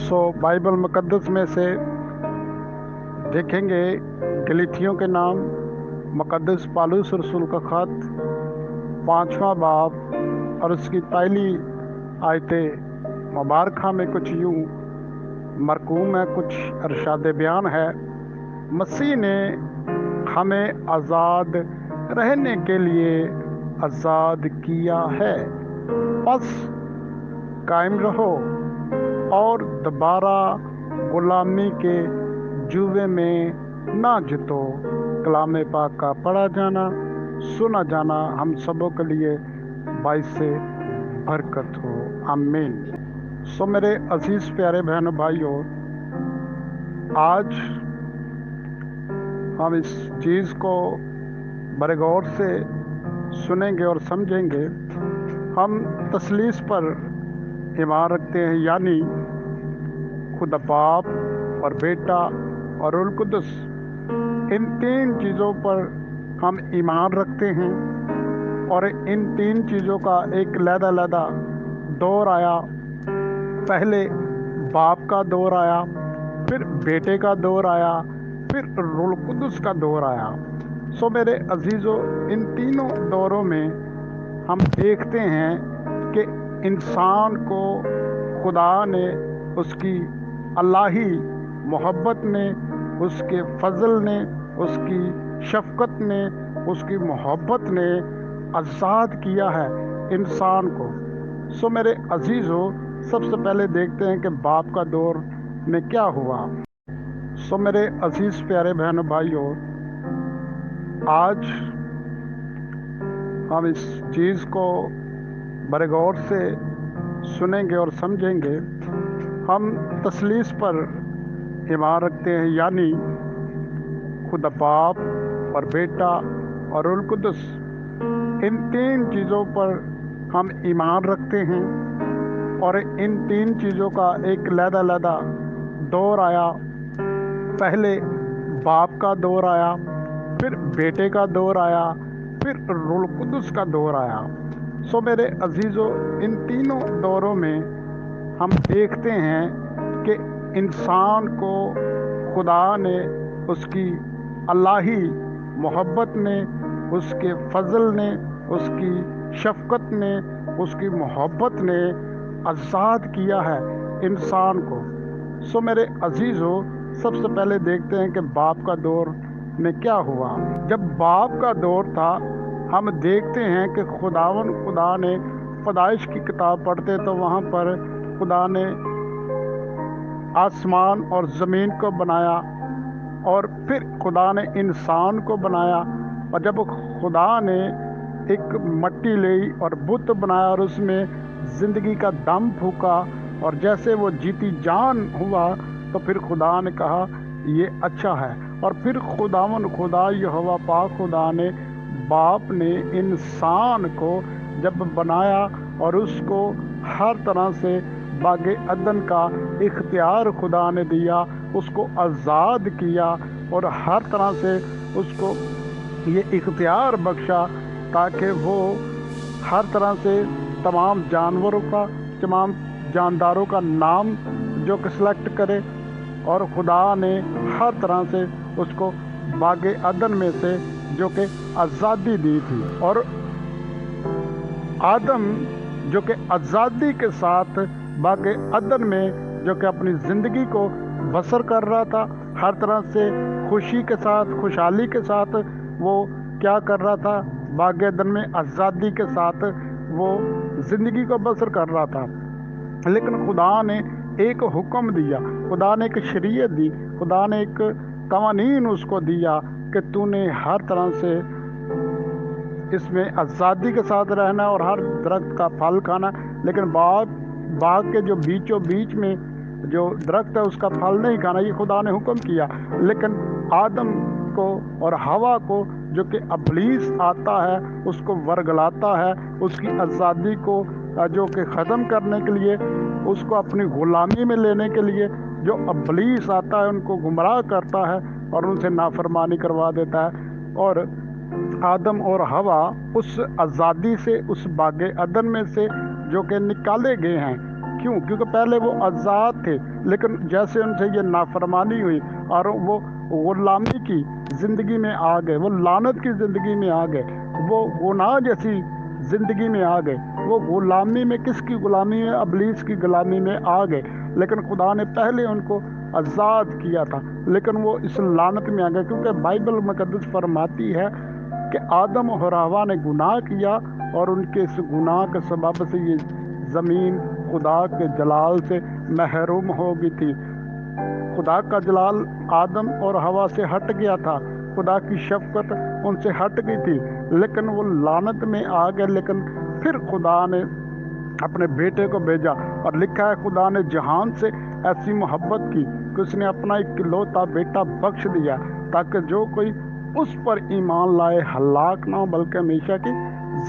Bible मुकद्दस में से देखेंगे गलीथियों के नाम, मुकद्दस पौलुस रसूल का खत 5वां बाब और उसकी पहली आयतें मुबारका में कुछ यूं मरकूम है, कुछ इरशाद बयान है। मसीह ने हमें आज़ाद रहने के लिए आज़ाद किया है, बस कायम रहो और दोबारा गुलामी के जुए में ना जितो। कलाम पाक का पढ़ा जाना, सुना जाना हम सबों के लिए बाइस से बरकत हो। आमीन। मेरे अजीज प्यारे बहनों भाइयों, आज हम इस चीज़ को बड़े गौर से सुनेंगे और समझेंगे। हम तसलीस पर ईमान रखते हैं, यानी खुदा बाप और बेटा और रूह कुदस, इन तीन चीज़ों पर हम ईमान रखते हैं। और इन तीन चीज़ों का एक लहदा दौर आया। पहले बाप का दौर आया, फिर बेटे का दौर आया, फिर रूह कुदस का दौर आया। मेरे अजीज़ों, इन तीनों दौरों में हम देखते हैं कि इंसान को खुदा ने उसकी अल्लाही मोहब्बत ने, उसके फजल ने, उसकी शफकत ने, उसकी मोहब्बत ने आज़ाद किया है इंसान को। मेरे अजीज़ों, सबसे पहले देखते हैं कि बाप का दौर में क्या हुआ। मेरे अजीज़ प्यारे बहनों भाइयों, आज हम इस चीज़ को बड़े गौर से सुनेंगे और समझेंगे। हम तसलीस पर ईमान रखते हैं, यानी खुदा बाप और बेटा और रूह कुदस, इन तीन चीज़ों पर हम ईमान रखते हैं। और इन तीन चीज़ों का एक लहदा दौर आया। पहले बाप का दौर आया, फिर बेटे का दौर आया, फिर रूह कुदस का दौर आया। मेरे अजीज़ों, इन तीनों दौरों में हम देखते हैं कि इंसान को खुदा ने उसकी अल्लाही मोहब्बत ने, उसके फजल ने, उसकी शफकत ने, उसकी मोहब्बत ने आज़ाद किया है इंसान को। मेरे अजीज़ों, सबसे पहले देखते हैं कि बाप का दौर में क्या हुआ। जब बाप का दौर था, हम देखते हैं कि खुदा ने पैदाइश की किताब पढ़ते तो वहाँ पर खुदा ने आसमान और ज़मीन को बनाया, और फिर खुदा ने इंसान को बनाया। और जब खुदा ने एक मट्टी ली और बुत बनाया और उसमें ज़िंदगी का दम फूका, और जैसे वो जीती जान हुआ, तो फिर खुदा ने कहा ये अच्छा है। और फिर खुदा यहोवा पाक खुदा ने, बाप ने इंसान को जब बनाया और उसको हर तरह से बागे अदन का इख्तियार खुदा ने दिया, उसको आज़ाद किया और हर तरह से उसको ये इख्तियार बख्शा ताकि वो हर तरह से तमाम जानवरों का, तमाम जानदारों का नाम जो कि सिलेक्ट करे। और खुदा ने हर तरह से उसको बागे अदन में से जो कि आज़ादी दी थी। और आदम जो कि आज़ादी के साथ बागे अदन में जो कि अपनी ज़िंदगी को बसर कर रहा था, हर तरह से खुशी के साथ, खुशहाली के साथ वो क्या कर रहा था, बागे अदन में आज़ादी के साथ वो ज़िंदगी को बसर कर रहा था। लेकिन खुदा ने एक हुक्म दिया, खुदा ने एक शरीयत दी, खुदा ने एक कवानीन उसको दिया कि तूने हर तरह से इसमें आज़ादी के साथ रहना और हर दरख्त का फल खाना, लेकिन बाग के जो बीचों बीच में जो दरख्त है उसका फल नहीं खाना। ये खुदा ने हुक्म किया। लेकिन आदम को और हवा को जो कि इब्लीस आता है, उसको वर्गलाता है, उसकी आज़ादी को जो कि ख़त्म करने के लिए, उसको अपनी ग़ुलामी में लेने के लिए जो इब्लीस आता है, उनको गुमराह करता है और उनसे नाफरमानी करवा देता है। और आदम और हवा उस आज़ादी से, उस बागे अदन में से जो कि निकाले गए हैं, क्यों? क्योंकि पहले वो आज़ाद थे, लेकिन जैसे उनसे ये नाफरमानी हुई और वो गुलामी की ज़िंदगी में आ गए, वो लानत की ज़िंदगी में आ गए, वो गुनाह जैसी ज़िंदगी में आ गए, वो गुलामी में, किसकी गुलामी में? इब्लीस की गुलामी में आ गए। लेकिन खुदा ने पहले उनको आज़ाद किया था, लेकिन वो इस लानत में आ गए, क्योंकि बाइबल मुकद्दस फरमाती है कि आदम और हवा ने गुनाह किया और उनके इस गुनाह के सबब से ये ज़मीन खुदा के जलाल से महरूम हो गई थी। खुदा का जलाल आदम और हवा से हट गया था, खुदा की शफकत उनसे हट गई थी, लेकिन वो लानत में आ गए। लेकिन फिर खुदा ने अपने बेटे को भेजा, और लिखा है खुदा ने जहान से ऐसी मोहब्बत की कि उसने अपना इकलौता बेटा बख्श दिया, ताकि जो कोई उस पर ईमान लाए हलाक ना हो, बल्कि हमेशा की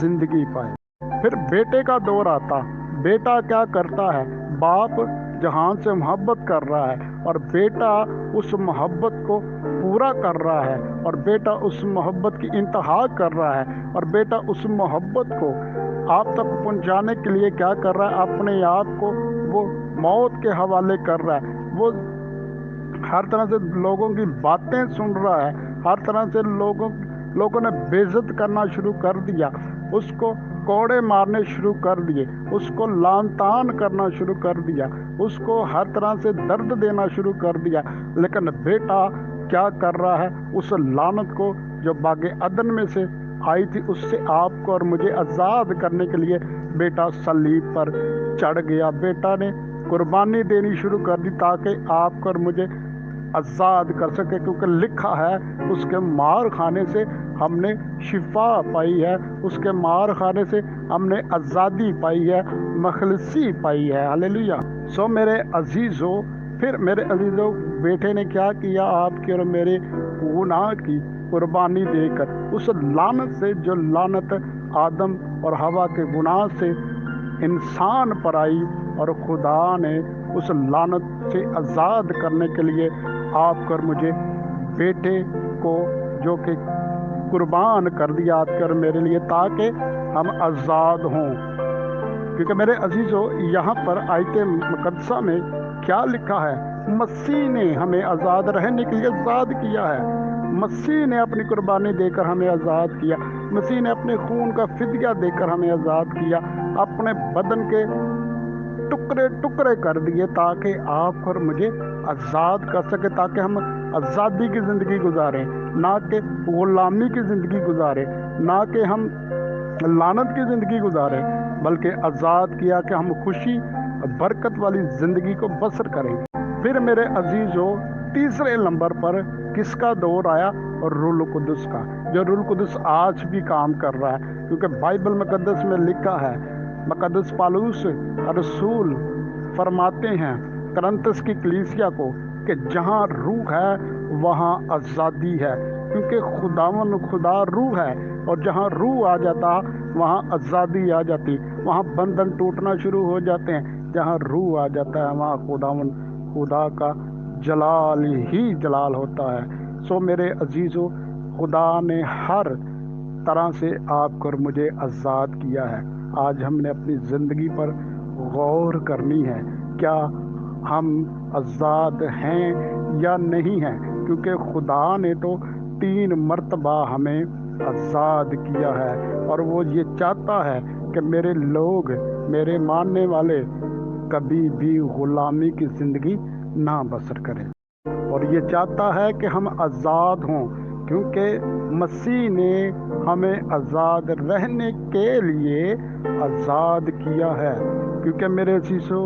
जिंदगी पाए। फिर बेटे का दौर आता। बेटा क्या करता है? बाप जहान से मोहब्बत कर रहा है, और बेटा उस मोहब्बत को पूरा कर रहा है, और बेटा उस मोहब्बत की इंतहा कर रहा है, और बेटा उस मोहब्बत को आप तक पहुंचाने के लिए क्या कर रहा है? अपने आप को वो मौत के हवाले कर रहा है। वो हर तरह से लोगों की बातें सुन रहा है, हर तरह से लोगों ने बेइज्जत करना शुरू कर दिया, उसको कोड़े मारने शुरू कर दिए, उसको लान तान करना शुरू कर दिया, उसको हर तरह से दर्द देना शुरू कर दिया। लेकिन बेटा क्या कर रहा है? उस लानत को जो बागे अदन में से आई थी, उससे आपको और मुझे आज़ाद करने के लिए बेटा सलीब पर चढ़ गया। बेटा ने कुर्बानी देनी शुरू कर दी, ताकि आपको और मुझे आज़ाद कर सके, क्योंकि लिखा है उसके मार खाने से हमने शिफा पाई है, उसके मार खाने से हमने आज़ादी पाई है, मखलसी पाई है। हालेलुया। सो मेरे अजीज़ों, फिर मेरे अजीज़ों, बेटे ने क्या किया? आपके और मेरे गुनाह की कुर्बानी देकर, उस लानत से, जो लानत आदम और हवा के गुनाह से इंसान पर आई, और खुदा ने उस लानत से आज़ाद करने के लिए आप कर मुझे बेटे को जो कि कुर्बान कर दिया आपके और मेरे लिए, ताकि हम आज़ाद हों। क्योंकि मेरे अजीज़ों, यहाँ पर आयत मुकद्दसा में क्या लिखा है? मसीह ने हमें आज़ाद रहने के लिए आज़ाद किया है। मसीह ने अपनी कुर्बानी देकर हमें आज़ाद किया। मसीह ने अपने खून का फिदिया देकर हमें आज़ाद किया, अपने बदन के टुकड़े टुकड़े कर दिए, ताकि आप और मुझे आज़ाद कर सके, ताकि हम आज़ादी की ज़िंदगी गुजारें, ना कि गुलामी की ज़िंदगी गुजारें, ना कि हम लानत की ज़िंदगी गुजारें, बल्कि आज़ाद किया कि हम खुशी बरकत वाली ज़िंदगी को बसर करें। फिर मेरे अजीज़ों, तीसरे नंबर पर किसका दौर आया? और रूल कुदस का, जो रूल कुदस आज भी काम कर रहा है। क्योंकि बाइबल मुकद्दस में लिखा है, मुकद्दस पौलुस रसूल फरमाते हैं करंतस की कलीसिया को कि जहाँ रूह है वहाँ आज़ादी है, क्योंकि खुदा रूह है, और जहाँ रूह आ जाता वहाँ आज़ादी आ जाती, वहाँ बंधन टूटना शुरू हो जाते हैं। जहाँ रूह आ जाता है वहाँ खुदा का जलाल ही जलाल होता है। सो मेरे अजीज़ों, खुदा ने हर तरह से आपको और मुझे आज़ाद किया है। आज हमने अपनी ज़िंदगी पर गौर करनी है, क्या हम आज़ाद हैं या नहीं हैं? क्योंकि खुदा ने तो 3 मरतबा हमें आज़ाद किया है, और वो ये चाहता है कि मेरे लोग, मेरे मानने वाले कभी भी गुलामी की ज़िंदगी ना बसर करें, और ये चाहता है कि हम आज़ाद हों, क्योंकि मसीह ने हमें आज़ाद रहने के लिए आज़ाद किया है। क्योंकि मेरे शीशो,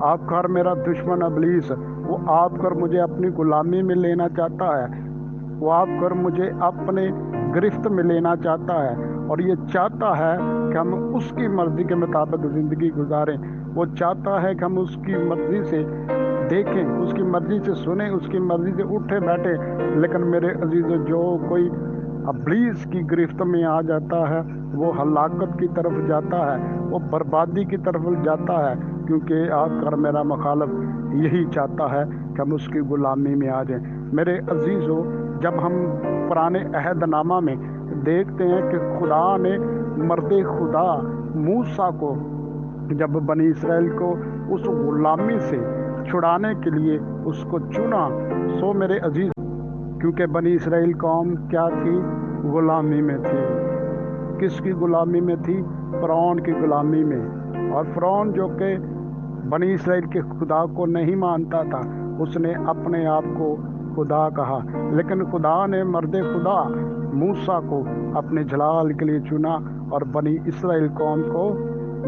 आपका और मेरा दुश्मन इब्लीस, वो आपको और मुझे अपनी गुलामी में लेना चाहता है, वो आपको और मुझे अपने गिरफ्त में लेना चाहता है, और ये चाहता है कि हम उसकी मर्ज़ी के मुताबिक ज़िंदगी गुजारें। वो चाहता है कि हम उसकी मर्ज़ी से देखें, उसकी मर्ज़ी से सुने, उसकी मर्ज़ी से उठे बैठे। लेकिन मेरे अजीज़ों, जो कोई इब्लीस की गिरफ्त में आ जाता है, वो हलाकत की तरफ जाता है, वो बर्बादी की तरफ जाता है, क्योंकि आपका और मेरा मुखालिफ यही चाहता है कि हम उसकी गुलामी में आ जाएं। मेरे अजीज़ों, जब हम पुराने अहद नामा में देखते हैं कि खुदा ने मर्द खुदा मूसा को जब बनी इसराइल को उस गुलामी से छुड़ाने के लिए उसको चुना। सो मेरे अजीज, क्योंकि बनी इसराइल कौम क्या थी? गुलामी में थी। किसकी गुलामी में थी? फ़िरौन की गुलामी में। और फ़िरौन जो कि बनी इसराइल के खुदा को नहीं मानता था, उसने अपने आप को खुदा कहा। लेकिन खुदा ने मर्द खुदा मूसा को अपने जलाल के लिए चुना और बनी इसराइल कौम को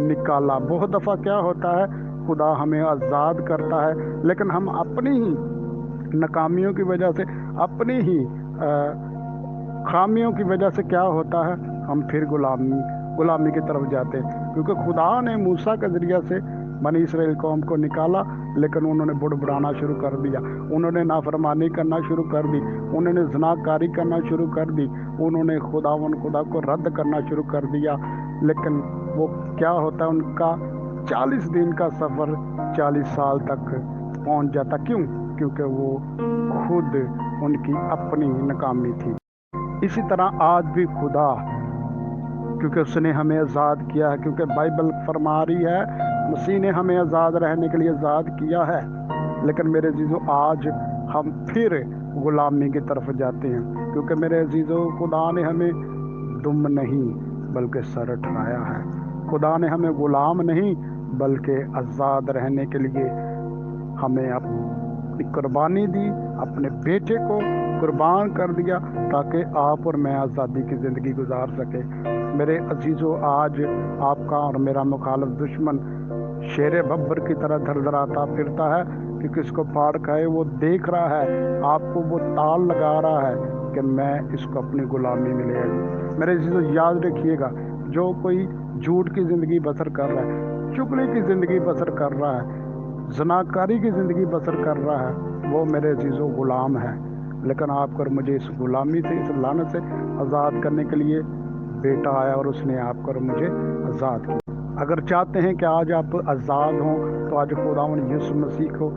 निकाला। बहुत दफ़ा क्या होता है, खुदा हमें आज़ाद करता है, लेकिन हम अपनी ही नाकामियों की वजह से, अपनी ही खामियों की वजह से क्या होता है, हम फिर गुलामी की तरफ जाते हैं। क्योंकि खुदा ने मूसा के ज़रिए से बनी इसराइल कौम को निकाला, लेकिन उन्होंने बुड़बुड़ाना शुरू कर दिया, उन्होंने नाफरमानी करना शुरू कर दी, उन्होंने ज़नाकारी करना शुरू कर दी, उन्होंने खुदा को रद्द करना शुरू कर दिया। लेकिन वो क्या होता है, उनका 40 दिन का सफ़र 40 साल तक पहुंच जाता। क्यों? क्योंकि वो खुद उनकी अपनी नाकामी थी। इसी तरह आज भी खुदा, क्योंकि उसने हमें आज़ाद किया है, क्योंकि बाइबल फरमा रही है मसीह ने हमें आज़ाद रहने के लिए आज़ाद किया है। लेकिन मेरे अजीज़ों, आज हम फिर गुलामी की तरफ जाते हैं, क्योंकि मेरे अजीज़ों, खुदा ने हमें दुम नहीं बल्कि सर ठहराया है। खुदा ने हमें गुलाम नहीं बल्कि आज़ाद रहने के लिए हमें अपनी कुर्बानी दी, अपने बेटे को कुर्बान कर दिया, ताकि आप और मैं आज़ादी की ज़िंदगी गुजार सके। मेरे अजीज़ों, आज आपका और मेरा मुखालिफ दुश्मन शेर बब्बर की तरह धड़धड़ाता फिरता है कि किसको फाड़ खाए। वो देख रहा है, आपको वो ताल लगा रहा है कि मैं इसको अपनी गुलामी में ले आऊं। मेरे अजीज़ों, याद रखिएगा, जो कोई झूठ की ज़िंदगी बसर कर रहा है, चुगली की ज़िंदगी बसर कर रहा है, ज़नाकारी की ज़िंदगी बसर कर रहा है, वो मेरे अजीज़ों गुलाम है। लेकिन आप कर मुझे इस गुलामी से, इस लानत से आज़ाद करने के लिए बेटा आया और उसने आप कर मुझे आज़ाद किया। अगर चाहते हैं कि आज आप आज़ाद हों, तो आज खुदावंद यीशु मसीह को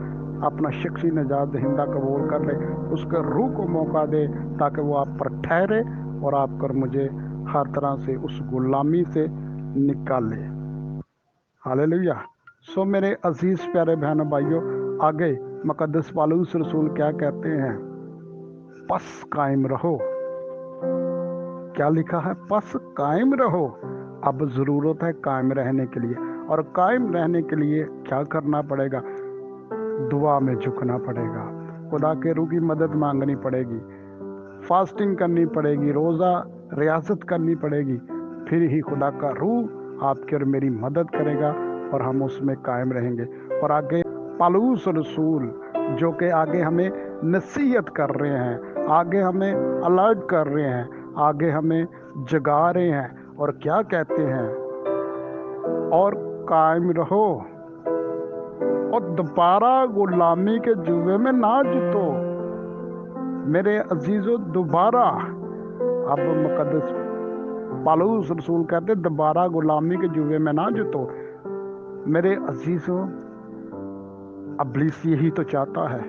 अपना शख्सी निजात दहिंदा कबूल कर ले, उसके रूह को मौका दे, ताकि वो आप पर ठहरे और आप कर मुझे हर तरह से उस गुलामी से निकाले। हालेलुया। सो मेरे अजीज प्यारे बहनों भाइयों, आगे मुकद्दस पौलुस रसूल क्या कहते हैं? बस कायम रहो। क्या लिखा है? बस कायम रहो। अब ज़रूरत है कायम रहने के लिए, और कायम रहने के लिए क्या करना पड़ेगा? दुआ में झुकना पड़ेगा, खुदा के रूह की मदद मांगनी पड़ेगी, फास्टिंग करनी पड़ेगी, रोज़ा रियासत करनी पड़ेगी। फिर ही खुदा का रूह आपकी और मेरी मदद करेगा और हम उसमें कायम रहेंगे। और आगे पौलुस रसूल जो कि आगे हमें नसीहत कर रहे हैं, आगे हमें अलर्ट कर रहे हैं, आगे हमें जगा रहे हैं, और क्या कहते हैं? और कायम रहो और दोबारा गुलामी के जुए में ना जीतो। मेरे अजीजों, दोबारा, अब मुकद्दस पौलुस रसूल कहते दोबारा गुलामी के जुए में ना जीतो। मेरे अजीजों, इब्लीस यही तो चाहता है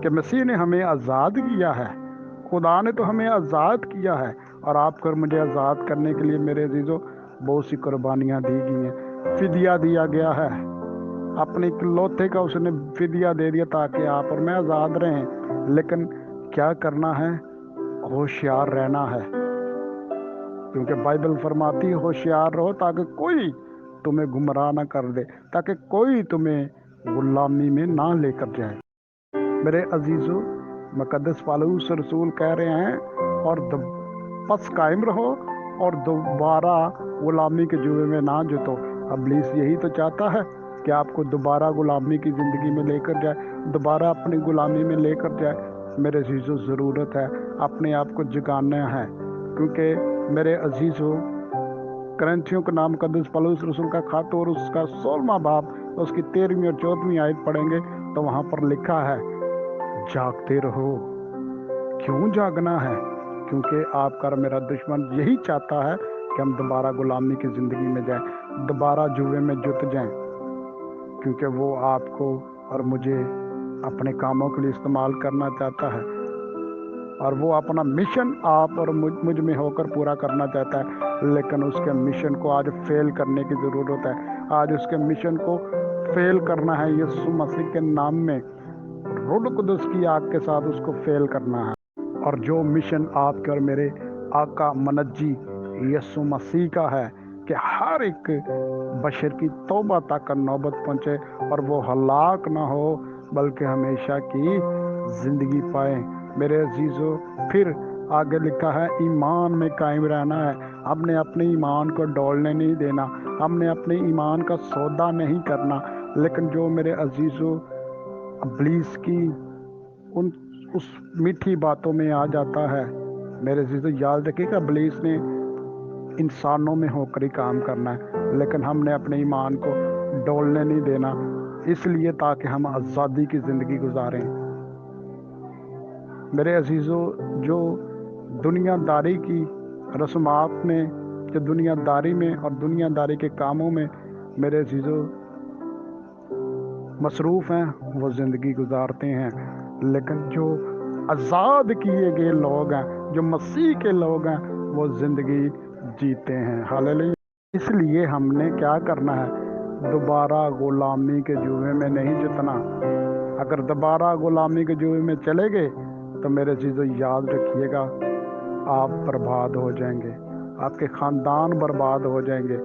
कि मसीह ने हमें आज़ाद किया है, खुदा ने तो हमें आज़ाद किया है, और आप कर मुझे आज़ाद करने के लिए मेरे अजीजों बहुत सी कुर्बानियाँ दी गई हैं, फिदिया दिया गया है, अपने इकलौते का उसने फिदिया दे दिया ताकि आप और मैं आज़ाद रहें। लेकिन क्या करना है? होशियार रहना है, क्योंकि बाइबल फरमाती है होशियार रहो ताकि कोई तुम्हें गुमराह ना कर दे, ताकि कोई तुम्हें गुलामी में ना लेकर जाए। मेरे अजीज़ों, मुकद्दस पौलुस रसूल कह रहे हैं, और बस कायम रहो और दोबारा गुलामी के जुए में ना जीतो। इब्लीस यही तो चाहता है कि आपको दोबारा गुलामी की ज़िंदगी में लेकर जाए, दोबारा अपनी गुलामी में लेकर जाए। मेरे अजीज़ों, ज़रूरत है अपने आप को जगाना है, क्योंकि मेरे अजीज़ों, करंथियों का नाम मुकद्दस पौलुस रसूल का खत और उसका 16वां बाब, उसकी 13वीं और 14वीं आयत पढ़ेंगे तो वहाँ पर लिखा है, जागते रहो। क्यों जागना है? क्योंकि आपका और मेरा दुश्मन यही चाहता है कि हम दोबारा गुलामी की ज़िंदगी में जाएं, दोबारा जुए में जुट जाएं, क्योंकि वो आपको और मुझे अपने कामों के लिए इस्तेमाल करना चाहता है, और वो अपना मिशन आप और मुझ में होकर पूरा करना चाहता है। लेकिन उसके मिशन को आज फेल करने की ज़रूरत है, آج اس کے مشن کو فیل کرنا ہے یسوع مسیح کے نام میں، روح القدس کی آگ کے ساتھ اس کو فیل کرنا ہے۔ اور جو مشن آپ کے اور میرے آقا منجی یسوع مسیح کا ہے کہ ہر ایک بشر کی توبہ تک نوبت پہنچے اور وہ ہلاک نہ ہو بلکہ ہمیشہ کی زندگی پائے۔ میرے عزیزو، پھر آگے لکھا ہے ایمان میں قائم رہنا ہے۔ ہم نے اپنے ایمان کو ڈولنے نہیں دینا، ہم نے اپنے ایمان کا سودا نہیں کرنا۔ لیکن جو میرے عزیزو ابلیس کی اس میٹھی باتوں میں آ جاتا ہے، میرے عزیزو یاد رکھیے کہ ابلیس نے انسانوں میں ہو کر ہی کام کرنا ہے، لیکن ہم نے اپنے ایمان کو ڈولنے نہیں دینا، اس لیے تاکہ ہم آزادی کی زندگی گزاریں۔ میرے عزیزو، جو دنیا داری کی رسومات میں، جو دنیا داری میں اور دنیا داری کے کاموں میں میرے عزیزو مصروف ہیں، وہ زندگی گزارتے ہیں، لیکن جو آزاد کیے گئے لوگ ہیں، جو مسیح کے لوگ ہیں، وہ زندگی جیتے ہیں۔ ہاللیلویا۔ اس لیے ہم نے کیا کرنا ہے؟ دوبارہ غلامی کے جوئے میں نہیں جتنا۔ اگر دوبارہ غلامی کے جوئے میں چلے گئے تو میرے چیزوں یاد رکھیے گا، آپ برباد ہو جائیں گے، آپ کے خاندان برباد ہو جائیں گے۔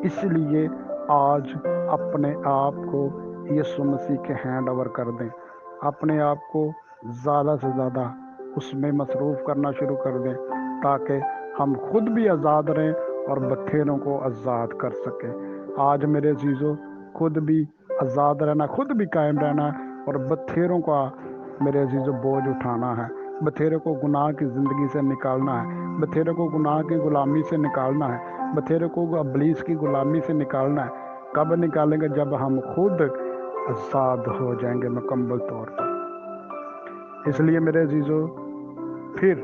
اس لیے آج اپنے آپ کو یسوع مسیح کے ہینڈ اوور کر دیں، اپنے آپ کو زیادہ سے زیادہ اس میں مصروف کرنا شروع کر دیں تاکہ ہم خود بھی آزاد رہیں اور بتھیروں کو آزاد کر سکیں۔ آج میرے عزیزو، خود بھی آزاد رہنا، خود بھی قائم رہنا اور بتھیروں کا میرے عزیزو بوجھ اٹھانا ہے، بتھیروں کو گناہ کی زندگی سے نکالنا ہے، بتھیروں کو گناہ کی غلامی سے نکالنا ہے، بتھیروں کو ابلیس کی غلامی سے نکالنا ہے۔ کب نکالیں گے؟ جب ہم خود آزاد ہو جائیں گے مکمل طور پر۔ اس لیے میرے عزیزو، پھر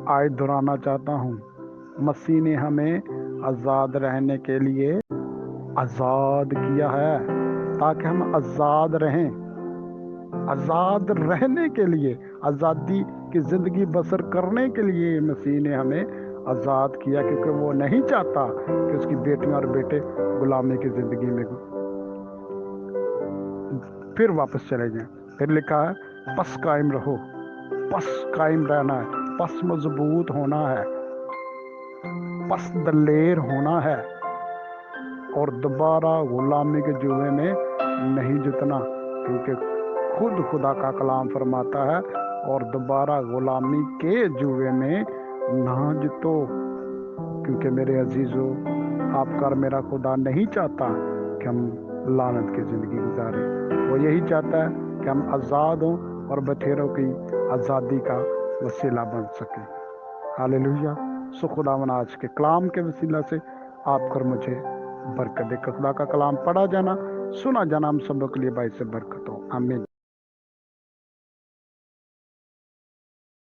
آیت دہرانا چاہتا ہوں، مسیح نے ہمیں آزاد رہنے کے لیے آزاد کیا ہے تاکہ ہم آزاد رہیں۔ آزاد رہنے کے لیے، آزادی کی زندگی بسر کرنے کے لیے مسیح نے ہمیں آزاد کیا، کیونکہ وہ نہیں چاہتا کہ اس کی بیٹیاں اور بیٹے غلامی کی زندگی میں پھر واپس چلے جائیں۔ پھر لکھا ہے پس قائم رہو، پس قائم رہنا ہے، پس مضبوط ہونا ہے، پس دلیر ہونا ہے اور دوبارہ غلامی کے جوئے میں نہیں جتنا، کیونکہ خود خدا کا کلام فرماتا ہے اور دوبارہ غلامی کے جوئے میں نہ جتو، کیونکہ میرے عزیزو، آپ کا اور میرا خدا نہیں چاہتا کہ ہم لعنت کی زندگی گزاریں۔ وہ یہی چاہتا ہے کہ ہم آزاد ہوں اور بتھیروں کی آزادی کا وسیلہ بن سکیں۔ ہاللیلویا۔ سو خداوند آج کے کلام کے وسیلہ سے آپ کر مجھے برکت دے۔ خدا کا کلام پڑھا جانا، سنا جانا ہم سب کے لیے باعث برکت ہو۔ آمین۔